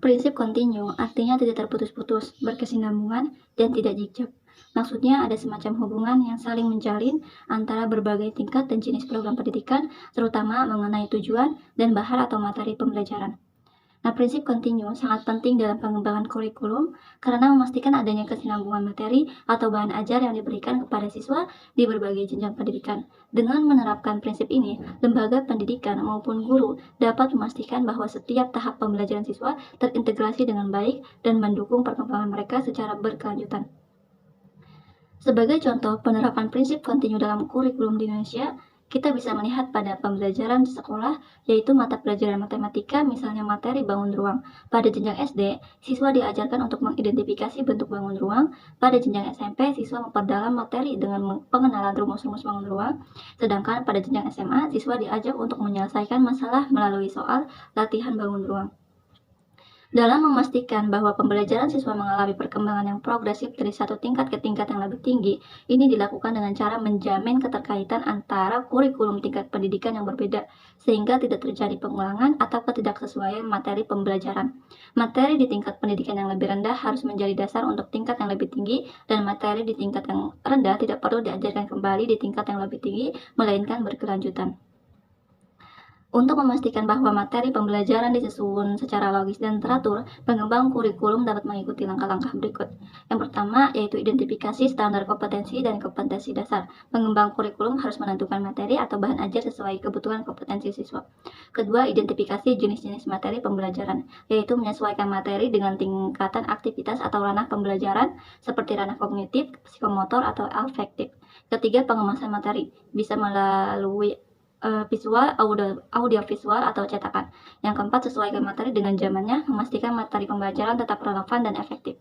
Prinsip kontinu artinya tidak terputus-putus, berkesinambungan, dan tidak zigzag. Maksudnya ada semacam hubungan yang saling menjalin antara berbagai tingkat dan jenis program pendidikan, terutama mengenai tujuan dan bahan atau materi pembelajaran. Nah, prinsip kontinu sangat penting dalam pengembangan kurikulum karena memastikan adanya kesinambungan materi atau bahan ajar yang diberikan kepada siswa di berbagai jenjang pendidikan. Dengan menerapkan prinsip ini, lembaga pendidikan maupun guru dapat memastikan bahwa setiap tahap pembelajaran siswa terintegrasi dengan baik dan mendukung perkembangan mereka secara berkelanjutan. Sebagai contoh penerapan prinsip kontinu dalam kurikulum di Indonesia, kita bisa melihat pada pembelajaran di sekolah, yaitu mata pelajaran matematika, misalnya materi bangun ruang. Pada jenjang SD, siswa diajarkan untuk mengidentifikasi bentuk bangun ruang. Pada jenjang SMP, siswa memperdalam materi dengan pengenalan rumus-rumus bangun ruang. Sedangkan pada jenjang SMA, siswa diajak untuk menyelesaikan masalah melalui soal latihan bangun ruang. Dalam memastikan bahwa pembelajaran siswa mengalami perkembangan yang progresif dari satu tingkat ke tingkat yang lebih tinggi, ini dilakukan dengan cara menjamin keterkaitan antara kurikulum tingkat pendidikan yang berbeda, sehingga tidak terjadi pengulangan atau ketidaksesuaian materi pembelajaran. Materi di tingkat pendidikan yang lebih rendah harus menjadi dasar untuk tingkat yang lebih tinggi, dan materi di tingkat yang rendah tidak perlu diajarkan kembali di tingkat yang lebih tinggi, melainkan berkelanjutan. Untuk memastikan bahwa materi pembelajaran disusun secara logis dan teratur, pengembang kurikulum dapat mengikuti langkah-langkah berikut. Yang pertama, yaitu identifikasi standar kompetensi dan kompetensi dasar. Pengembang kurikulum harus menentukan materi atau bahan ajar sesuai kebutuhan kompetensi siswa. Kedua, identifikasi jenis-jenis materi pembelajaran, yaitu menyesuaikan materi dengan tingkatan aktivitas atau ranah pembelajaran, seperti ranah kognitif, psikomotor, atau afektif. Ketiga, pengemasan materi, bisa melalui visual, audio visual, atau cetakan. Yang keempat, sesuaikan materi dengan zamannya, memastikan materi pembelajaran tetap relevan dan efektif.